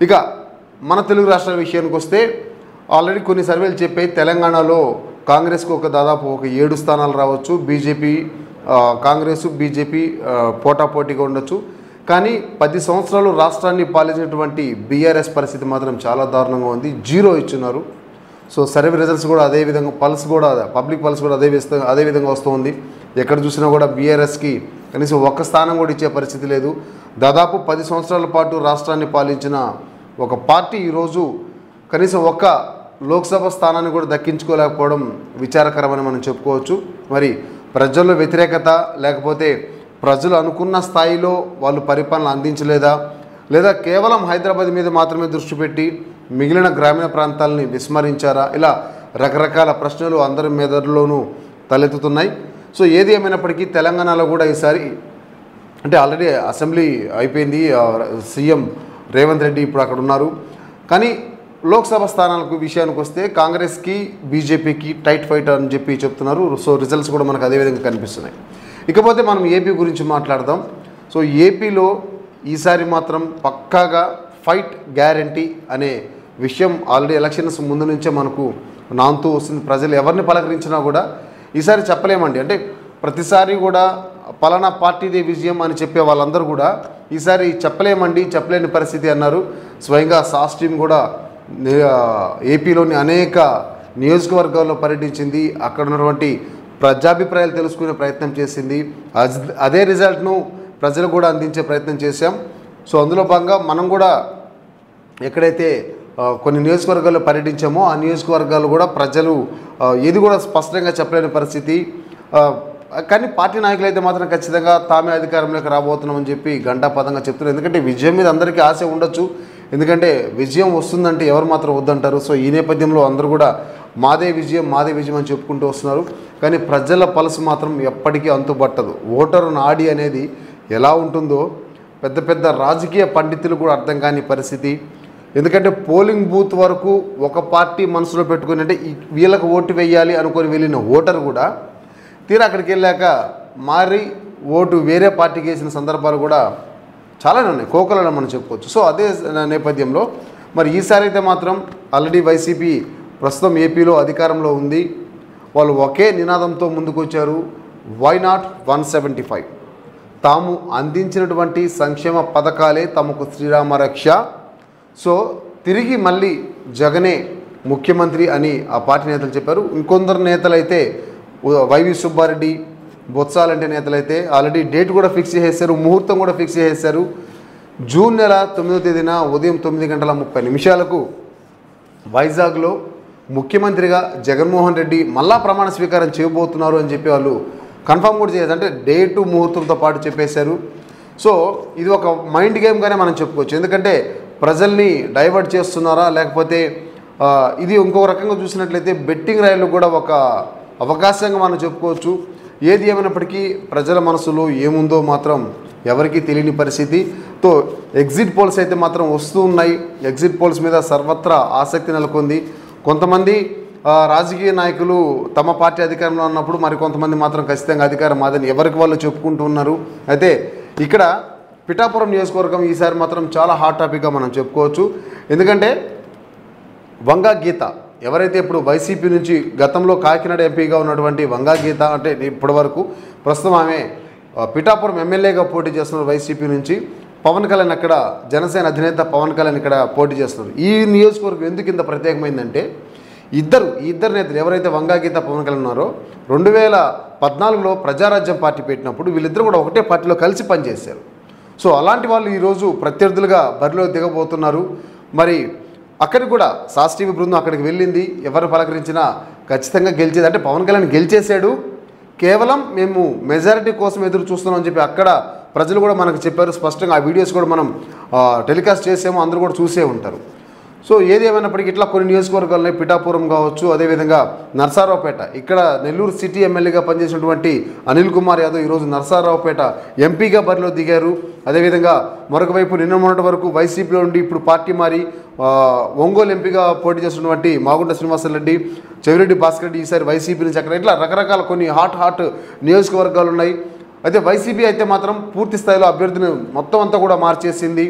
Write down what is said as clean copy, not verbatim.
ఇక మన తెలుగు రాష్ట్రాల విషయానికి వస్తే ఆల్రెడీ కొన్ని సర్వేలు చెప్పాయి తెలంగాణలో కాంగ్రెస్కు దాదాపు 7 స్థానాలు రావచ్చు, బీజేపీ కాంగ్రెస్ బీజేపీ పోటాపోటీగా ఉండొచ్చు. కానీ 10 సంవత్సరాలు రాష్ట్రాన్ని పాలించినటువంటి బీఆర్ఎస్ పరిస్థితి మాత్రం చాలా దారుణంగా ఉంది, 0 ఇచ్చున్నారు. సో సర్వే రిజల్ట్స్ కూడా అదేవిధంగా, పల్స్ కూడా పబ్లిక్ పల్స్ కూడా అదే విధంగా వస్తుంది. ఎక్కడ చూసినా కూడా బీఆర్ఎస్కి కనీసం 1 స్థానం కూడా ఇచ్చే పరిస్థితి లేదు. దాదాపు 10 సంవత్సరాల పాటు రాష్ట్రాన్ని పాలించిన ఒక పార్టీ ఈరోజు కనీసం 1 లోక్సభ స్థానాన్ని కూడా దక్కించుకోలేకపోవడం విచారకరమని మనం చెప్పుకోవచ్చు. మరి ప్రజల్లో వ్యతిరేకత, లేకపోతే ప్రజలు అనుకున్న స్థాయిలో వాళ్ళు పరిపాలన అందించలేదా, లేదా కేవలం హైదరాబాద్ మీద మాత్రమే దృష్టి పెట్టి మిగిలిన గ్రామీణ ప్రాంతాలని విస్మరించారా, ఇలా రకరకాల ప్రశ్నలు అందరి మెదడులోనూ తలెత్తుతున్నాయి. సో ఏది ఏమైనప్పటికీ తెలంగాణలో కూడా ఈసారి అంటే ఆల్రెడీ అసెంబ్లీ అయిపోయింది, సీఎం రేవంత్ రెడ్డి ఇప్పుడు అక్కడ ఉన్నారు. కానీ లోక్సభ స్థానాలకు విషయానికి వస్తే కాంగ్రెస్కి బీజేపీకి టైట్ ఫైట్ అని చెప్పి చెప్తున్నారు. సో రిజల్ట్స్ కూడా మనకు అదేవిధంగా కనిపిస్తున్నాయి. ఇకపోతే మనం ఏపీ గురించి మాట్లాడదాం. సో ఏపీలో ఈసారి మాత్రం పక్కాగా ఫైట్ గ్యారంటీ అనే విషయం ఆల్రెడీ ఎలక్షన్స్ ముందు నుంచే మనకు నాంతూ వస్తుంది. ప్రజలు ఎవరిని పలకరించినా కూడా ఈసారి చెప్పలేమండి. అంటే ప్రతిసారి కూడా పలానా పార్టీదే విజయం అని చెప్పే వాళ్ళందరూ కూడా ఈసారి చెప్పలేమండి, చెప్పలేని పరిస్థితి అన్నారు. స్వయంగా సాస్ టీం కూడా ఏపీలోని అనేక నియోజకవర్గాల్లో పర్యటించింది, అక్కడ ఉన్నటువంటి ప్రజాభిప్రాయాలు తెలుసుకునే ప్రయత్నం చేసింది. అదే రిజల్ట్ను ప్రజలకు కూడా అందించే ప్రయత్నం చేశాం. సో అందులో భాగంగా మనం కూడా ఎక్కడైతే కొన్ని నియోజకవర్గాల్లో పర్యటించామో ఆ నియోజకవర్గాలు కూడా ప్రజలు ఏది కూడా స్పష్టంగా చెప్పలేని పరిస్థితి. కానీ పార్టీ నాయకులు అయితే మాత్రం ఖచ్చితంగా తామే అధికారంలోకి రాబోతున్నామని చెప్పి గంటాపదంగా చెప్తున్నారు. ఎందుకంటే విజయం మీద అందరికీ ఆశ ఉండొచ్చు, ఎందుకంటే విజయం వస్తుందంటే ఎవరు మాత్రం వద్దంటారు. సో ఈ నేపథ్యంలో అందరూ కూడా మాదే విజయం అని చెప్పుకుంటూ వస్తున్నారు. కానీ ప్రజల పల్స్ మాత్రం ఎప్పటికీ అంతుబట్టదు. ఓటరు నాడి అనేది ఎలా ఉంటుందో పెద్ద పెద్ద రాజకీయ పండితులు కూడా అర్థం కాని పరిస్థితి. ఎందుకంటే పోలింగ్ బూత్ వరకు ఒక పార్టీ మనసులో పెట్టుకుని అంటే వీళ్ళకు ఓటు వేయాలి అనుకొని వెళ్ళిన ఓటర్ కూడా తీరా అక్కడికి వెళ్ళాక మారి ఓటు వేరే పార్టీకి వేసిన సందర్భాలు కూడా చాలానే ఉన్నాయి, కోకలలో మనం చెప్పుకోవచ్చు. సో అదే నేపథ్యంలో మరి ఈసారి అయితే మాత్రం ఆల్రెడీ వైసీపీ ప్రస్తుతం ఏపీలో అధికారంలో ఉంది. వాళ్ళు ఒకే నినాదంతో ముందుకు వచ్చారు, వై నాట్ 175. తాము అందించినటువంటి సంక్షేమ పథకాలే తమకు శ్రీరామ రక్ష. సో తిరిగి మళ్ళీ జగనే ముఖ్యమంత్రి అని ఆ పార్టీ నేతలు చెప్పారు. ఇంకొందరు నేతలైతే వైవి సుబ్బారెడ్డి, బొత్సాలంటే నేతలైతే ఆల్రెడీ డేట్ కూడా ఫిక్స్ చేసేశారు, ముహూర్తం కూడా ఫిక్స్ చేసేశారు. జూన్ నెల 9వ తేదీన ఉదయం 9:30 వైజాగ్లో ముఖ్యమంత్రిగా జగన్మోహన్ రెడ్డి మళ్ళా ప్రమాణ స్వీకారం చేయబోతున్నారు అని చెప్పి వాళ్ళు కన్ఫర్మ్ కూడా చేశారు. అంటే డేటు ముహూర్తంతో పాటు చెప్పేశారు. సో ఇది ఒక మైండ్ గేమ్గానే మనం చెప్పుకోవచ్చు. ఎందుకంటే ప్రజల్ని డైవర్ట్ చేస్తున్నారా, లేకపోతే ఇది ఇంకొక రకంగా చూసినట్లయితే బెట్టింగ్ రైళ్లు కూడా ఒక అవకాశంగా మనం చెప్పుకోవచ్చు. ఏది ఏమైనప్పటికీ ప్రజల మనసులో ఏముందో మాత్రం ఎవరికీ తెలియని పరిస్థితి. తో ఎగ్జిట్ పోల్స్ అయితే మాత్రం వస్తూ ఉన్నాయి. ఎగ్జిట్ పోల్స్ మీద సర్వత్రా ఆసక్తి నెలకొంది. కొంతమంది రాజకీయ నాయకులు తమ పార్టీ అధికారంలో ఉన్నప్పుడు మరి కొంతమంది మాత్రం ఖచ్చితంగా అధికారం మాదని ఎవరికి వాళ్ళు చెప్పుకుంటూ ఉన్నారు. అయితే ఇక్కడ పిఠాపురం నియోజకవర్గం ఈసారి మాత్రం చాలా హాట్ టాపిక్గా మనం చెప్పుకోవచ్చు. ఎందుకంటే వంగా గీత ఎవరైతే ఇప్పుడు వైసీపీ నుంచి గతంలో కాకినాడ ఎంపీగా ఉన్నటువంటి వంగా గీత, అంటే ఇప్పటి వరకు ప్రస్తుతం ఆమె పిఠాపురం ఎమ్మెల్యేగా పోటీ చేస్తున్నారు వైసీపీ నుంచి. పవన్ కళ్యాణ్ అక్కడ జనసేన అధినేత పవన్ కళ్యాణ్ ఇక్కడ పోటీ చేస్తున్నారు. ఈ నియోజకవర్గం ఎందుకు ఇంత ప్రత్యేకమైందంటే ఈ ఇద్దరు నేతలు ఎవరైతే వంగా గీత పవన్ కళ్యాణ్ ఉన్నారో 2014లో ప్రజారాజ్యం పార్టీ పెట్టినప్పుడు వీళ్ళిద్దరు కూడా ఒకటే పార్టీలో కలిసి పనిచేశారు. సో అలాంటి వాళ్ళు ఈరోజు ప్రత్యర్థులుగా బరిలో దిగబోతున్నారు. మరి అక్కడికి కూడా సాస్ టీవీ బృందం అక్కడికి వెళ్ళింది. ఎవరు పలకరించినా ఖచ్చితంగా గెలిచేది, అంటే పవన్ కళ్యాణ్ గెలిచేశాడు, కేవలం మేము మెజారిటీ కోసం ఎదురు చూస్తున్నామని చెప్పి అక్కడ ప్రజలు కూడా మనకు చెప్పారు స్పష్టంగా. ఆ వీడియోస్ కూడా మనం టెలికాస్ట్ చేసాము, అందరూ కూడా చూసే ఉంటారు. సో ఏది ఏమైనప్పటికీ ఇట్లా కొన్ని నియోజకవర్గాల్లో పిఠాపురం కావచ్చు, అదేవిధంగా నరసరావుపేట, ఇక్కడ నెల్లూరు సిటీ ఎమ్మెల్యేగా పనిచేసినటువంటి అనిల్ కుమార్ యాదవ్ ఈరోజు నరసరావుపేట ఎంపీగా బరిలో దిగారు. అదేవిధంగా మరొక వైపు నిన్న మొన్నటి వరకు వైసీపీలో ఉండి ఇప్పుడు పార్టీ మారి ఒంగోలు ఎంపీగా పోటీ చేస్తున్నటువంటి మాగుంట శ్రీనివాసరెడ్డి, చెవిరెడ్డి భాస్కర్ రెడ్డి ఈసారి వైసీపీ నుంచి అక్కడ ఇట్లా రకరకాల కొన్ని హాట్ నియోజకవర్గాలు ఉన్నాయి. అయితే వైసీపీ అయితే మాత్రం పూర్తి స్థాయిలో అభ్యర్థిని మొత్తం అంతా కూడా మార్చేసింది.